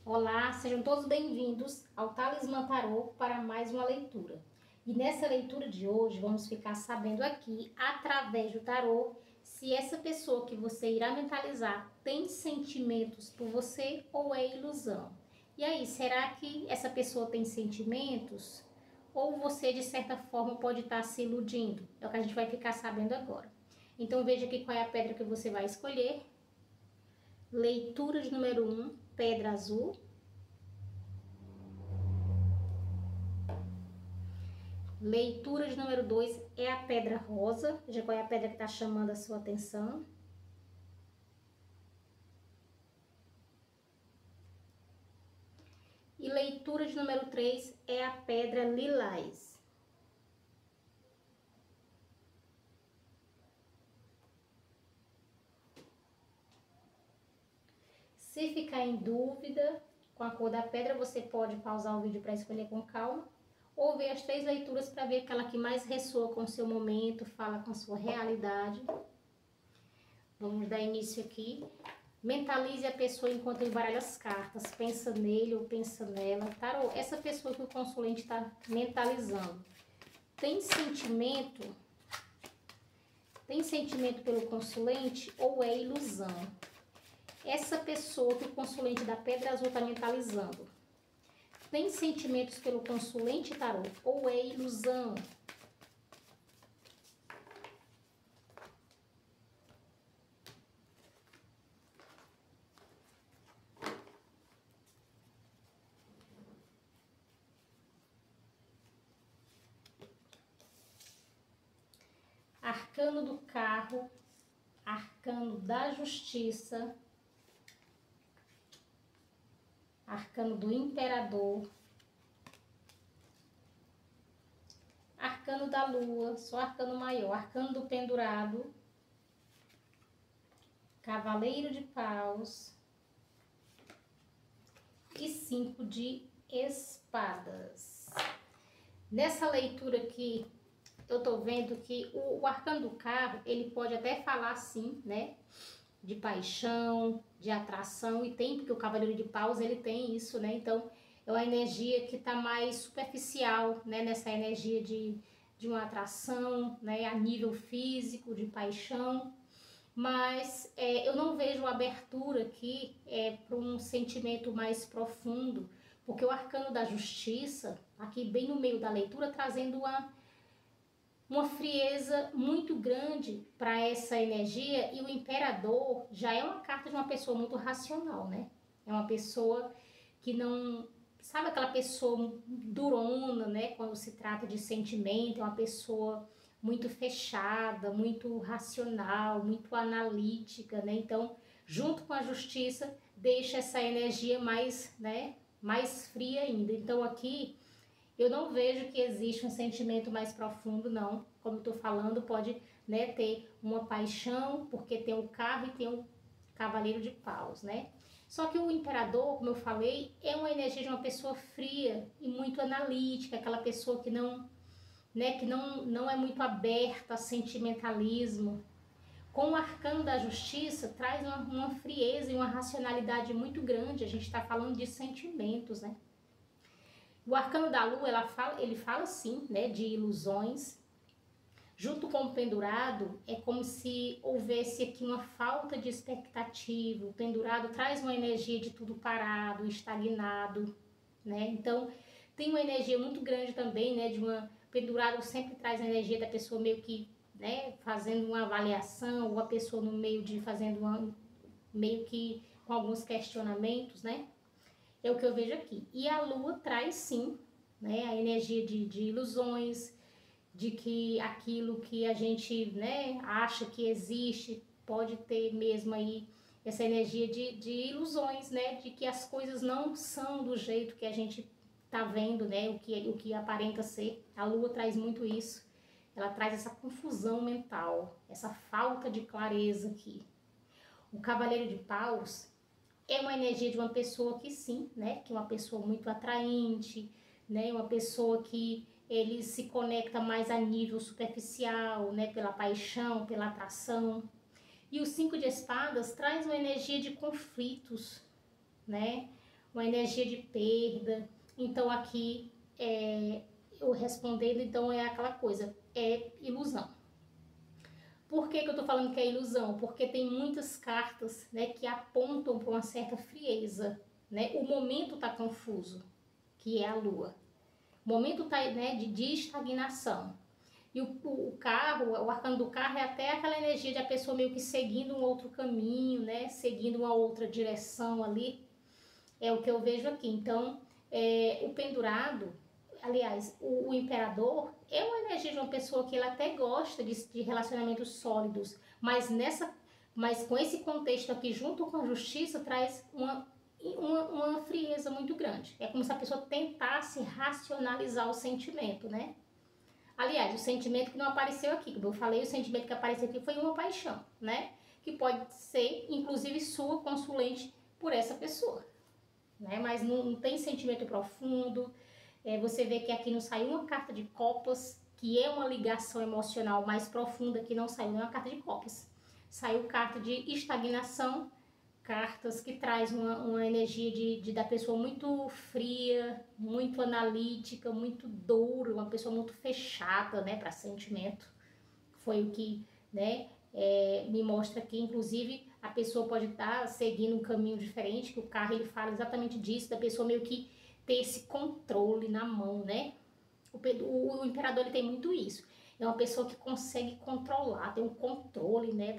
Olá, sejam todos bem-vindos ao Talismã Tarô para mais uma leitura. E nessa leitura de hoje vamos ficar sabendo aqui, através do tarô, se essa pessoa que você irá mentalizar tem sentimentos por você ou é ilusão. E aí, será que essa pessoa tem sentimentos? Ou você, de certa forma, pode estar se iludindo? É o que a gente vai ficar sabendo agora. Então veja aqui qual é a pedra que você vai escolher. Leitura de número 1, pedra azul. Leitura de número 2 é a pedra rosa. Veja qual é a pedra que está chamando a sua atenção. E leitura de número 3 é a pedra lilás. Se ficar em dúvida com a cor da pedra, você pode pausar o vídeo para escolher com calma, ou ver as 3 leituras para ver aquela que mais ressoa com o seu momento, fala com a sua realidade. Vamos dar início aqui. Mentalize a pessoa enquanto embaralha as cartas. Pensa nele ou pensa nela. Tarô, essa pessoa que o consulente está mentalizando, tem sentimento? Tem sentimento pelo consulente ou é ilusão? Essa pessoa que o consulente da pedra azul está mentalizando, tem sentimentos pelo consulente, tarô, ou é ilusão? Arcano do carro, arcano da justiça, arcano do imperador, arcano da lua, só arcano maior, arcano do pendurado, cavaleiro de paus e 5 de espadas. Nessa leitura aqui, eu tô vendo que o arcano do carro, ele pode até falar sim, né? De paixão, de atração, e tem, porque o cavaleiro de paus, ele tem isso, né? Então, é uma energia que tá mais superficial, né? Nessa energia de uma atração, né? A nível físico, de paixão. Mas eu não vejo abertura aqui para um sentimento mais profundo, porque o arcano da justiça, aqui bem no meio da leitura, trazendo uma frieza muito grande para essa energia, e o imperador já é uma carta de uma pessoa muito racional, né? É uma pessoa que não... Sabe aquela pessoa durona, né? Quando se trata de sentimento, é uma pessoa muito fechada, muito racional, muito analítica, né? Então, junto com a justiça, deixa essa energia mais, né? Mais fria ainda. Então, aqui eu não vejo que existe um sentimento mais profundo, não. Como eu tô falando, pode, né, ter uma paixão, porque tem o carro e tem o cavaleiro de paus, né? Só que o imperador, como eu falei, é uma energia de uma pessoa fria e muito analítica, aquela pessoa que não, né, que não é muito aberta a sentimentalismo. Com o arcano da justiça, traz uma frieza e uma racionalidade muito grande. A gente está falando de sentimentos, né? O arcano da lua, ele fala sim, né, de ilusões. Junto com o pendurado, é como se houvesse aqui uma falta de expectativa. O pendurado traz uma energia de tudo parado, estagnado, né? Então, tem uma energia muito grande também, né, de uma... Pendurado sempre traz a energia da pessoa meio que, né, fazendo uma avaliação, ou a pessoa no meio de fazendo meio que com alguns questionamentos, né? É o que eu vejo aqui. E a lua traz sim, né, a energia de ilusões, de que aquilo que a gente, né, acha que existe pode ter mesmo aí essa energia de ilusões, né, de que as coisas não são do jeito que a gente tá vendo, né, o que aparenta ser. A lua traz muito isso. Ela traz essa confusão mental, essa falta de clareza aqui. O cavaleiro de paus é uma energia de uma pessoa que sim, né, que é uma pessoa muito atraente, né, uma pessoa que ele se conecta mais a nível superficial, né, pela paixão, pela atração. E o 5 de espadas traz uma energia de conflitos, né, uma energia de perda. Então aqui, eu respondendo, então é aquela coisa, é ilusão. Por que que eu tô falando que é ilusão? Porque tem muitas cartas, né, que apontam para uma certa frieza, né? O momento tá confuso, que é a lua. O momento tá, né, de estagnação. E o carro, o arcano do carro é até aquela energia de a pessoa meio que seguindo um outro caminho, né? Seguindo uma outra direção ali. É o que eu vejo aqui. Então, o pendurado, aliás, o imperador é uma energia de uma pessoa que ela até gosta de relacionamentos sólidos, mas com esse contexto aqui, junto com a justiça, traz uma frieza muito grande. É como se a pessoa tentasse racionalizar o sentimento, né? Aliás, o sentimento que não apareceu aqui, como eu falei, o sentimento que apareceu aqui foi uma paixão, né? Que pode ser, inclusive, sua consulente por essa pessoa, né? Mas não tem sentimento profundo. Você vê que aqui não saiu uma carta de copas, que é uma ligação emocional mais profunda, que não saiu nenhuma carta de copas. Saiu carta de estagnação, cartas que traz uma energia da pessoa muito fria, muito analítica, muito dura, uma pessoa muito fechada, né, para sentimento. Foi o que, né, me mostra que, inclusive, a pessoa pode estar seguindo um caminho diferente, que o carro ele fala exatamente disso, da pessoa meio que ter esse controle na mão, né? O imperador ele tem muito isso. É uma pessoa que consegue controlar, tem um controle, né,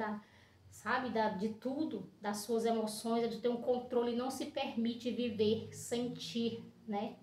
de tudo, das suas emoções, de ter um controle, não se permite viver, sentir, né?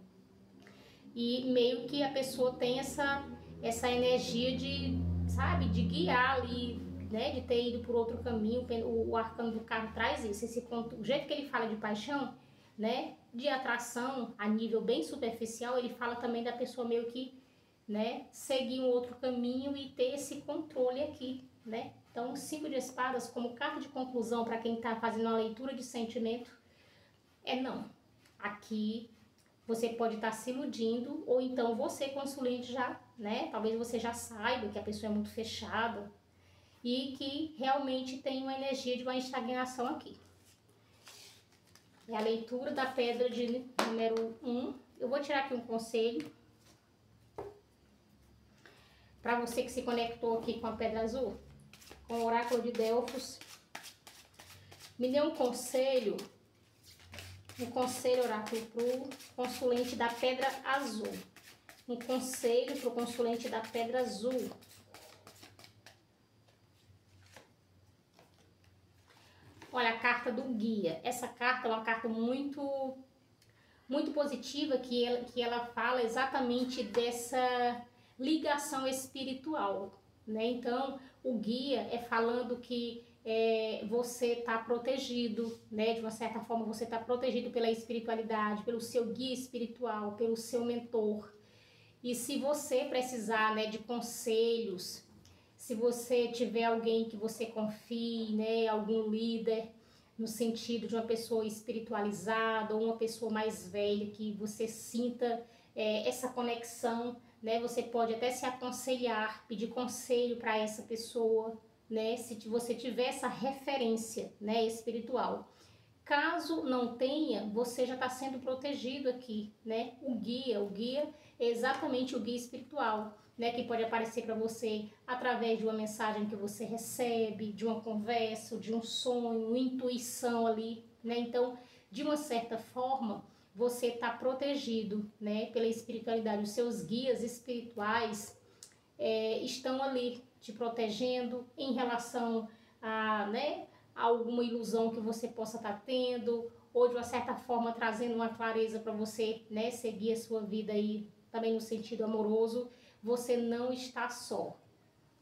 E meio que a pessoa tem essa energia de, sabe, de guiar ali, né, de ter ido por outro caminho. O arcano do carro traz isso, o jeito que ele fala de paixão, né, de atração a nível bem superficial, ele fala também da pessoa meio que, né, seguir um outro caminho e ter esse controle aqui, né? Então, o 5 de espadas como carta de conclusão para quem está fazendo uma leitura de sentimento é não. Aqui você pode estar se iludindo, ou então você, consulente, já, né? Talvez você já saiba que a pessoa é muito fechada e que realmente tem uma energia de uma estagnação aqui. É a leitura da pedra de número 1. Eu vou tirar aqui um conselho para você que se conectou aqui com a pedra azul, com o oráculo de Delfos. Me dê um conselho oráculo para o consulente da pedra azul. Um conselho para o consulente da pedra azul. Olha, a carta do guia. Essa carta é uma carta muito positiva, que ela fala exatamente dessa ligação espiritual, né? Então, o guia é falando que você está protegido, né? De uma certa forma, você está protegido pela espiritualidade, pelo seu guia espiritual, pelo seu mentor. E se você precisar, né, de conselhos, se você tiver alguém que você confie, né, algum líder, no sentido de uma pessoa espiritualizada ou uma pessoa mais velha, que você sinta essa conexão, né? Você pode até se aconselhar, pedir conselho para essa pessoa, né? Se você tiver essa referência, né, espiritual. Caso não tenha, você já está sendo protegido aqui, né? O guia é exatamente o guia espiritual, né? Que pode aparecer para você através de uma mensagem que você recebe, de uma conversa, de um sonho, uma intuição ali, né? Então, de uma certa forma, você está protegido, né? Pela espiritualidade. Os seus guias espirituais estão ali te protegendo em relação a, né, alguma ilusão que você possa estar tendo, ou de uma certa forma trazendo uma clareza para você, né, seguir a sua vida aí também no sentido amoroso. Você não está só,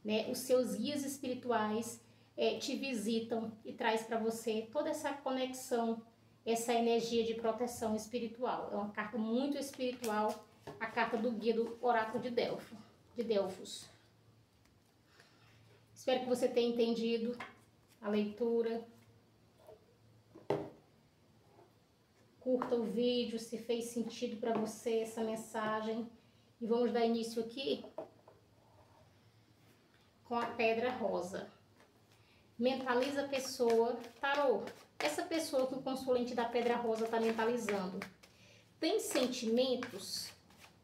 né? Os seus guias espirituais te visitam e traz para você toda essa conexão, essa energia de proteção espiritual. É uma carta muito espiritual, a carta do guia do oráculo de Delfos. Espero que você tenha entendido a leitura. Curta o vídeo se fez sentido para você essa mensagem. E vamos dar início aqui com a pedra rosa. Mentaliza a pessoa, tarô. essa pessoa que o consulente da Pedra Rosa está mentalizando, tem sentimentos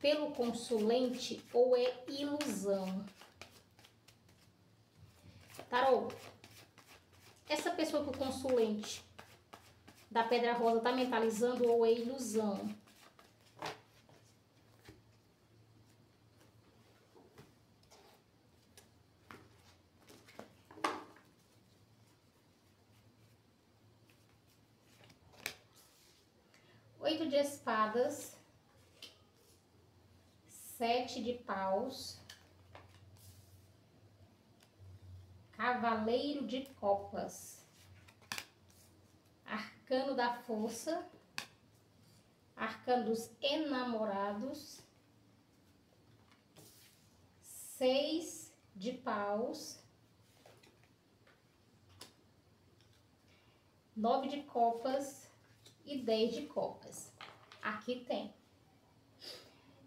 pelo consulente ou é ilusão? Tarô, essa pessoa que o consulente da Pedra Rosa está mentalizando ou é ilusão? Oito de espadas, 7 de paus, cavaleiro de copas, arcano da força, arcano dos enamorados, 6 de paus, 9 de copas e 10 de copas. Aqui tem.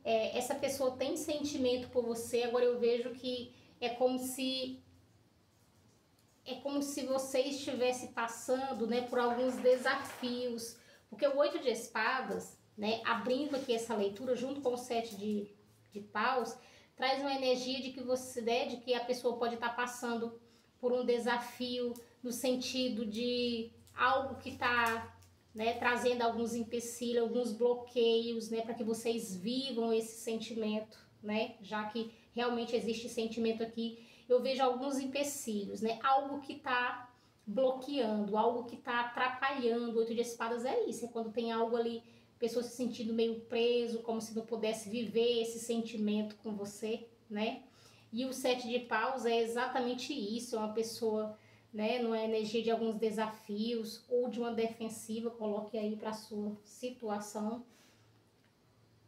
Essa pessoa tem sentimento por você. Agora eu vejo que é como se você estivesse passando, né, por alguns desafios. Porque o 8 de espadas, né, abrindo aqui essa leitura junto com o 7 de paus, traz uma energia de que você, né, de que a pessoa pode estar passando por um desafio no sentido de algo que está, né, trazendo alguns empecilhos, alguns bloqueios, né, para que vocês vivam esse sentimento, né, já que realmente existe sentimento aqui. Eu vejo alguns empecilhos, né, algo que está bloqueando, algo que está atrapalhando. O 8 de espadas é isso, é quando tem algo ali, pessoa se sentindo meio preso, como se não pudesse viver esse sentimento com você, né. E o 7 de paus é exatamente isso, é uma pessoa, né, numa energia de alguns desafios ou de uma defensiva, coloque aí para a sua situação.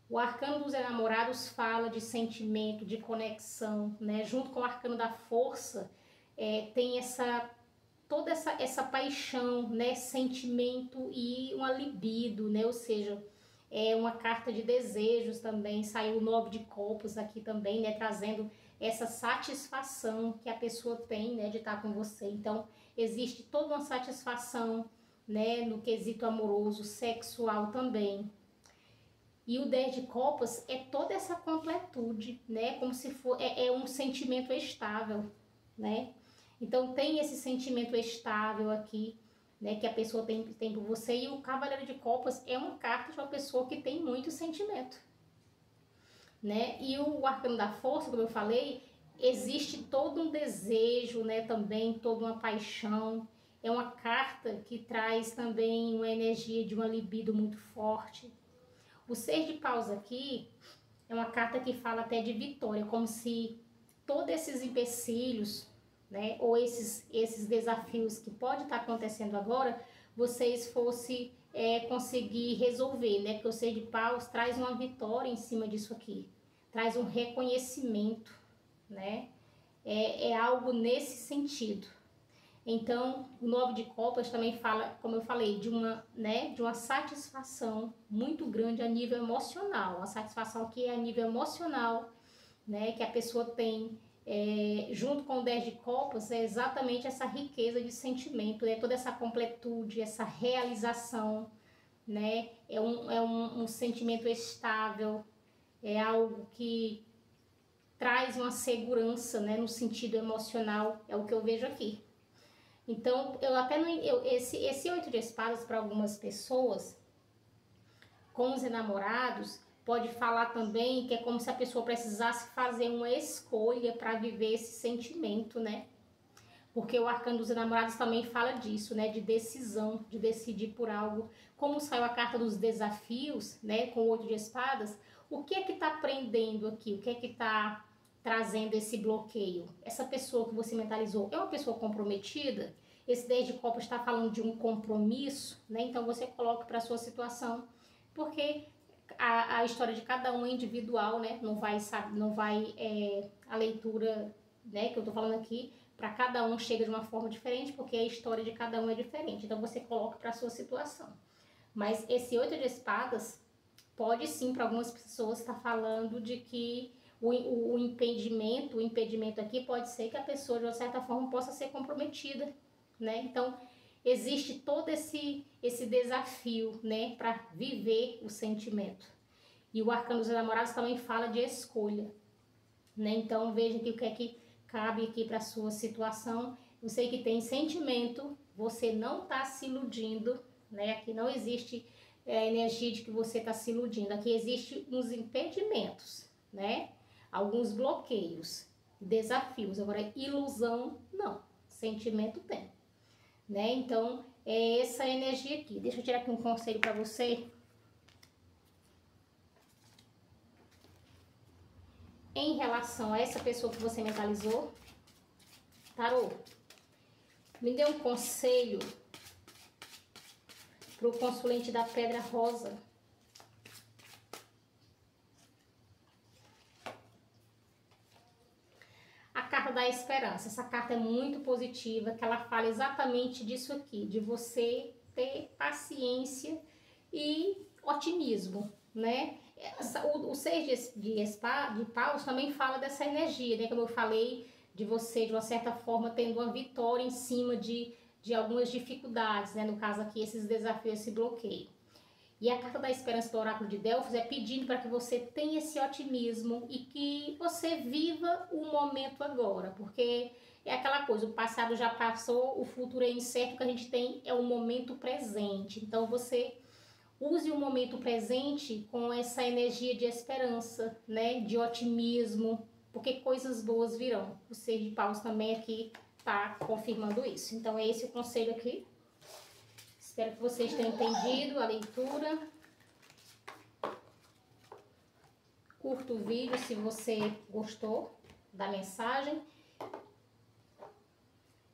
O arcano dos enamorados fala de sentimento, de conexão, né, junto com o arcano da força, tem toda essa paixão, né, sentimento e uma libido, né, ou seja, é uma carta de desejos também. Saiu o 9 de copas aqui também, né, trazendo essa satisfação que a pessoa tem, né, de estar com você. Então, existe toda uma satisfação, né, no quesito amoroso, sexual também. E o 10 de copas é toda essa completude, né, como se for, um sentimento estável, né. Então, tem esse sentimento estável aqui, né, que a pessoa tem por você. E o cavaleiro de copas é uma carta de uma pessoa que tem muito sentimento, né? E o arcano da força, como eu falei, existe todo um desejo, né, também toda uma paixão. É uma carta que traz também uma energia de uma libido muito forte. O 6 de paus aqui é uma carta que fala até de vitória, como se todos esses empecilhos, né, ou esses desafios que pode estar acontecendo agora, vocês fossem conseguir resolver, né? Porque o 6 de paus traz uma vitória em cima disso aqui, traz um reconhecimento, né? É algo nesse sentido. Então, o 9 de copas também fala, como eu falei, de uma satisfação muito grande a nível emocional. A satisfação aqui é a nível emocional, né, que a pessoa tem, junto com o 10 de copas, é exatamente essa riqueza de sentimento, toda essa completude, essa realização, né, é um sentimento estável, é algo que traz uma segurança, né, no sentido emocional, é o que eu vejo aqui. Então, esse 8 de espadas para algumas pessoas, com os enamorados, pode falar também que é como se a pessoa precisasse fazer uma escolha para viver esse sentimento, né? Porque o arcano dos enamorados também fala disso, né? De decisão, de decidir por algo. Como saiu a carta dos desafios, né? Com o 8 de espadas, o que é que está prendendo aqui? O que é que está trazendo esse bloqueio? Essa pessoa que você mentalizou é uma pessoa comprometida? Esse 10 de copas está falando de um compromisso, né? Então você coloca para a sua situação, porque a história de cada um é individual, né? Não vai a leitura, né, que eu tô falando aqui, para cada um chega de uma forma diferente, porque a história de cada um é diferente. Então você coloca para a sua situação. Mas esse 8 de espadas pode sim, para algumas pessoas, estar falando de que o impedimento aqui pode ser que a pessoa, de uma certa forma, possa ser comprometida, né? Então, existe todo esse desafio, né, para viver o sentimento. E o arcano dos namorados também fala de escolha, né? Então veja aqui o que é que cabe aqui para sua situação. Eu sei que tem sentimento, você não está se iludindo, né? Aqui não existe a energia de que você está se iludindo. Aqui existe uns impedimentos, né? Alguns bloqueios, desafios. Agora, ilusão, não. Sentimento tem, né? Então, é essa energia aqui. Deixa eu tirar aqui um conselho para você. Em relação a essa pessoa que você mentalizou, tarô, me dê um conselho para o consulente da pedra rosa. A carta da esperança. Essa carta é muito positiva, que ela fala exatamente disso aqui, de você ter paciência e otimismo, né? O seis de paus também fala dessa energia, né? Como eu falei, de você, de uma certa forma, tendo uma vitória em cima de algumas dificuldades, né? No caso aqui, esses desafios, esse bloqueio. E a carta da esperança do oráculo de Delfos é pedindo para que você tenha esse otimismo e que você viva o momento agora, porque é aquela coisa, o passado já passou, o futuro é incerto, o que a gente tem é o momento presente. Então você use o momento presente com essa energia de esperança, né, de otimismo, porque coisas boas virão. O Seis de Paus também aqui está confirmando isso. Então é esse o conselho aqui. Espero que vocês tenham entendido a leitura. Curta o vídeo se você gostou da mensagem.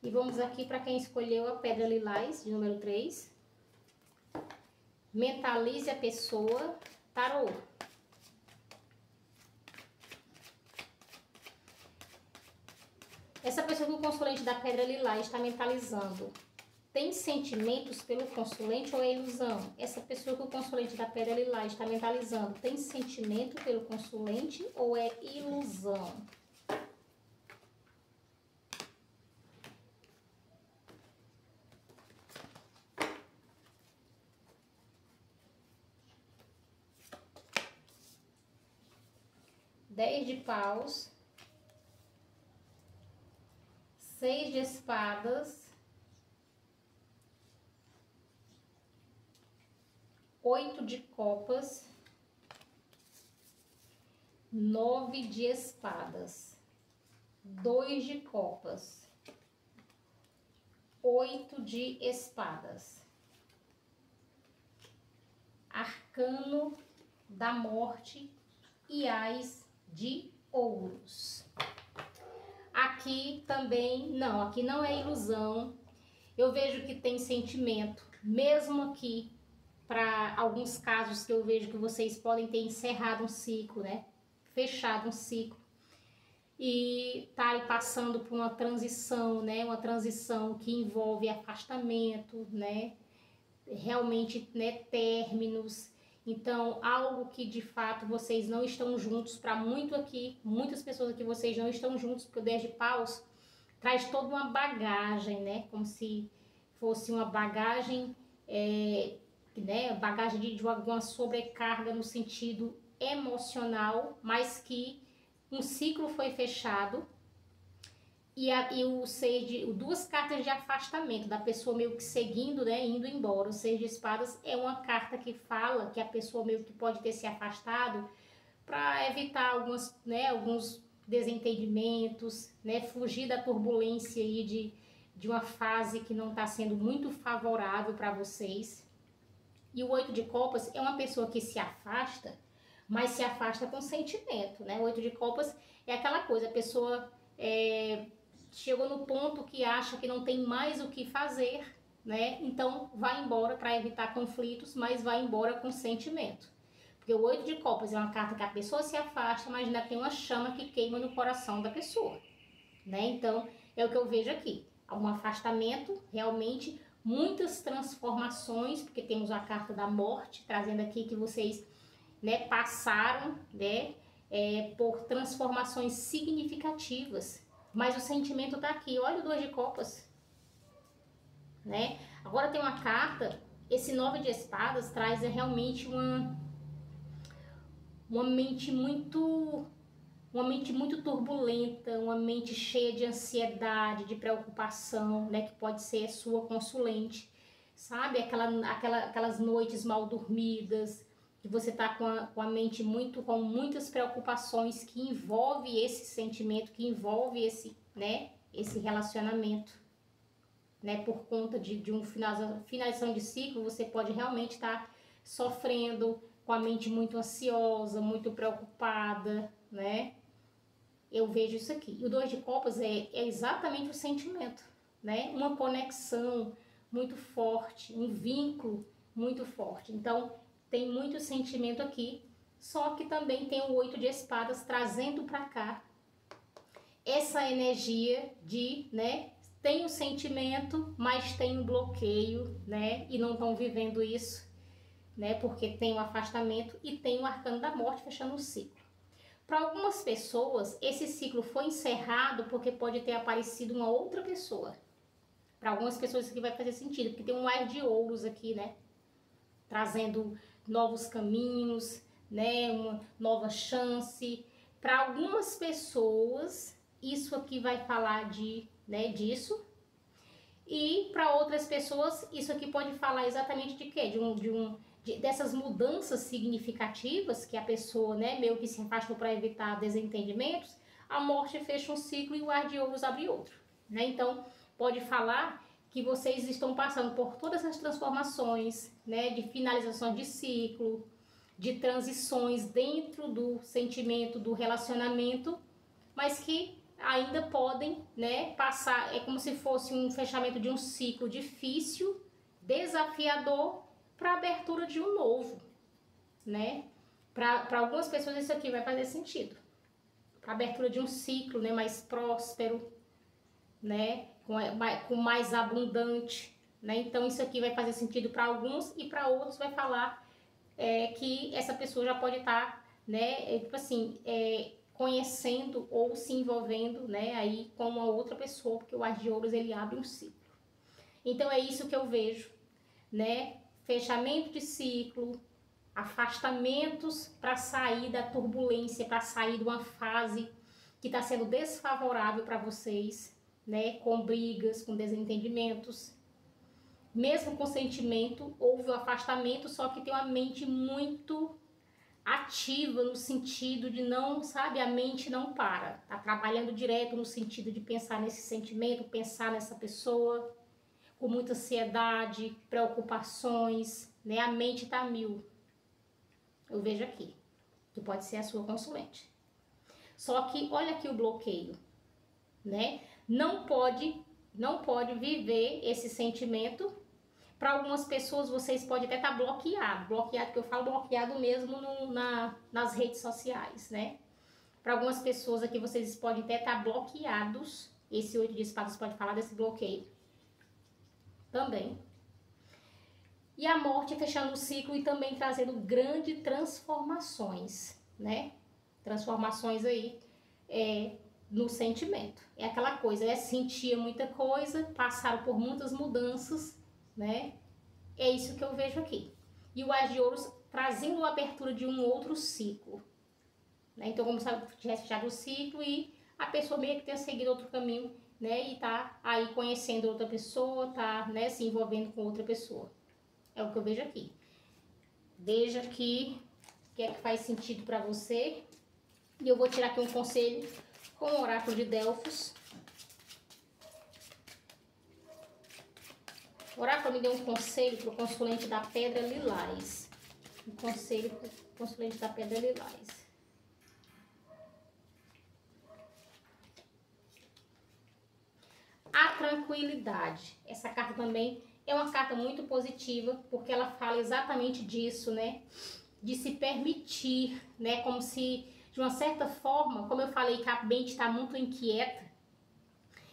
E vamos aqui para quem escolheu a Pedra Lilás, de número 3. Mentalize a pessoa, tarô. Essa pessoa que o consulente da Pedra Lilás está mentalizando, tem sentimentos pelo consulente ou é ilusão? Essa pessoa que o consulente da Pedra Lilás está mentalizando, tem sentimento pelo consulente ou é ilusão? Dez de paus, 6 de espadas, 8 de copas, 9 de espadas, 2 de copas, 8 de espadas, arcano da morte e ás de ouros. Aqui também, não, aqui não é ilusão. Eu vejo que tem sentimento, mesmo aqui, para alguns casos que eu vejo que vocês podem ter encerrado um ciclo, né? Fechado um ciclo. E tá aí passando por uma transição, né? Uma transição que envolve afastamento, né? Realmente, né? Términos. Então, algo que de fato vocês não estão juntos, para muitas pessoas aqui vocês não estão juntos, porque o 10 de paus traz toda uma bagagem, né? Como se fosse uma bagagem, né? Bagagem de alguma sobrecarga no sentido emocional, mas que um ciclo foi fechado. E o seis de, duas cartas de afastamento, da pessoa meio que seguindo, né, indo embora. O 6 de espadas é uma carta que fala que a pessoa meio que pode ter se afastado para evitar alguns desentendimentos, né, fugir da turbulência aí de uma fase que não está sendo muito favorável para vocês. E o 8 de copas é uma pessoa que se afasta, mas se afasta com sentimento, né? O 8 de copas é aquela coisa, a pessoa chegou no ponto que acha que não tem mais o que fazer, né? Então vai embora para evitar conflitos, mas vai embora com sentimento. Porque o 8 de copas é uma carta que a pessoa se afasta, mas ainda tem uma chama que queima no coração da pessoa, né? Então é o que eu vejo aqui. Há um afastamento, realmente muitas transformações, porque temos a carta da morte, trazendo aqui que vocês, né, passaram, né, por transformações significativas. Mas o sentimento tá aqui, olha o 2 de copas, né? Agora tem uma carta, esse 9 de espadas traz realmente uma mente muito turbulenta, uma mente cheia de ansiedade, de preocupação, né, que pode ser sua consulente, sabe? Aquelas noites mal dormidas, que você tá com a mente com muitas preocupações, que envolve esse sentimento, que envolve esse relacionamento, né? Por conta de um finalização de ciclo, você pode realmente estar sofrendo, com a mente muito ansiosa, muito preocupada, né? Eu vejo isso aqui. E o 2 de copas é exatamente o sentimento, né? Uma conexão muito forte, um vínculo muito forte. Então, tem muito sentimento aqui, só que também tem o 8 de espadas trazendo para cá essa energia de, né? Tem o sentimento, mas tem um bloqueio, né? E não estão vivendo isso, né? Porque tem o afastamento e tem o arcano da morte fechando o ciclo. Para algumas pessoas, esse ciclo foi encerrado porque pode ter aparecido uma outra pessoa. Para algumas pessoas isso aqui vai fazer sentido, porque tem um ar de ouros aqui, né? Trazendo novos caminhos, né? Uma nova chance. Para algumas pessoas, isso aqui vai falar disso. E para outras pessoas, isso aqui pode falar exatamente de quê? Dessas mudanças significativas que a pessoa, né, meio que se afastou para evitar desentendimentos, a morte fecha um ciclo e o ar de ouros abre outro, né? Então, pode falar que vocês estão passando por todas essas transformações, né, de finalização de ciclo, de transições dentro do sentimento, do relacionamento, mas que ainda podem, né, passar, é como se fosse um fechamento de um ciclo difícil, desafiador, para a abertura de um novo, né? Para algumas pessoas isso aqui vai fazer sentido. Para a abertura de um ciclo, né, mais próspero, né, com mais abundante, né? Então isso aqui vai fazer sentido para alguns e para outros vai falar que essa pessoa já pode estar, né, tipo assim, conhecendo ou se envolvendo, né, aí com uma outra pessoa, porque o As de Ouros ele abre um ciclo. Então é isso que eu vejo, né? Fechamento de ciclo, afastamentos para sair da turbulência, para sair de uma fase que está sendo desfavorável para vocês, né? Com brigas, com desentendimentos. Mesmo com sentimento, houve o afastamento, só que tem uma mente muito ativa no sentido de não, sabe, a mente não para. Tá trabalhando direto no sentido de pensar nesse sentimento, pensar nessa pessoa, com muita ansiedade, preocupações, né? A mente tá a mil. Eu vejo aqui, que pode ser a sua consulente. Só que olha aqui o bloqueio, né? Não pode viver esse sentimento. Para algumas pessoas vocês podem até estar bloqueado, que eu falo bloqueado mesmo nas redes sociais, né? Para algumas pessoas aqui vocês podem até estar bloqueados. Esse 8 de espadas pode falar desse bloqueio também. E a morte fechando o ciclo e também trazendo grandes transformações, né? Transformações aí no sentimento. É aquela coisa, sentia muita coisa, passaram por muitas mudanças, né? É isso que eu vejo aqui. E o As de Ouros trazendo a abertura de um outro ciclo, né? Então, como se tivesse fechado o ciclo e a pessoa meio que tenha seguido outro caminho, né? E tá aí conhecendo outra pessoa, tá, né, se envolvendo com outra pessoa. É o que eu vejo aqui. Veja aqui o que é que faz sentido para você. E eu vou tirar aqui um conselho com o oráculo de Delfos. O oráculo me deu um conselho para o consulente da Pedra Lilás. Um conselho para o consulente da Pedra Lilás. A tranquilidade. Essa carta também é uma carta muito positiva, porque ela fala exatamente disso, né? De se permitir, né? Como se, de uma certa forma, como eu falei que a mente está muito inquieta,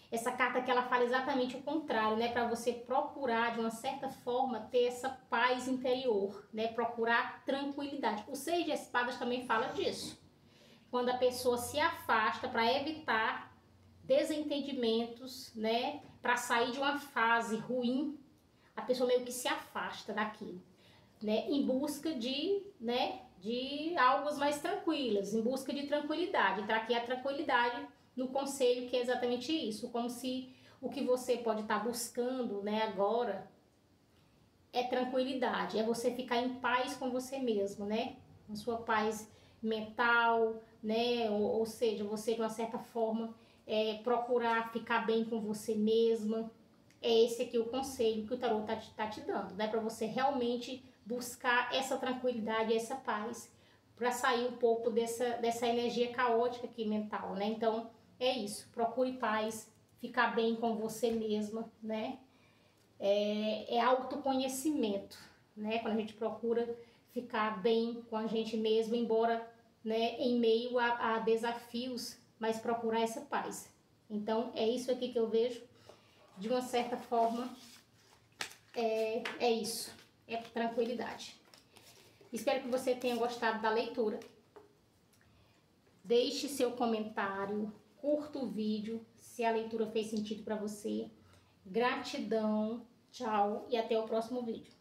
essa carta que ela fala exatamente o contrário, né? Para você procurar, de uma certa forma, ter essa paz interior, né? Procurar tranquilidade. O 6 de espadas também fala disso. Quando a pessoa se afasta para evitar desentendimentos, né? Para sair de uma fase ruim, a pessoa meio que se afasta daquilo, né? Em busca de, né, de algo mais tranquilas, em busca de tranquilidade. Então aqui a tranquilidade no conselho, que é exatamente isso, como se o que você pode estar buscando, né, agora é tranquilidade, é você ficar em paz com você mesmo, né? A sua paz mental, né? Ou seja, você de uma certa forma procurar ficar bem com você mesma. É esse aqui o conselho que o tarô tá te dando, né? Para você realmente buscar essa tranquilidade, essa paz, para sair um pouco dessa energia caótica aqui mental, né? Então é isso, procure paz, ficar bem com você mesma, né? É autoconhecimento, né? Quando a gente procura ficar bem com a gente mesmo, embora, né, em meio a desafios, mas procurar essa paz. Então, é isso aqui que eu vejo, de uma certa forma, é isso, é tranquilidade. Espero que você tenha gostado da leitura. Deixe seu comentário, curta o vídeo, se a leitura fez sentido para você. Gratidão, tchau e até o próximo vídeo.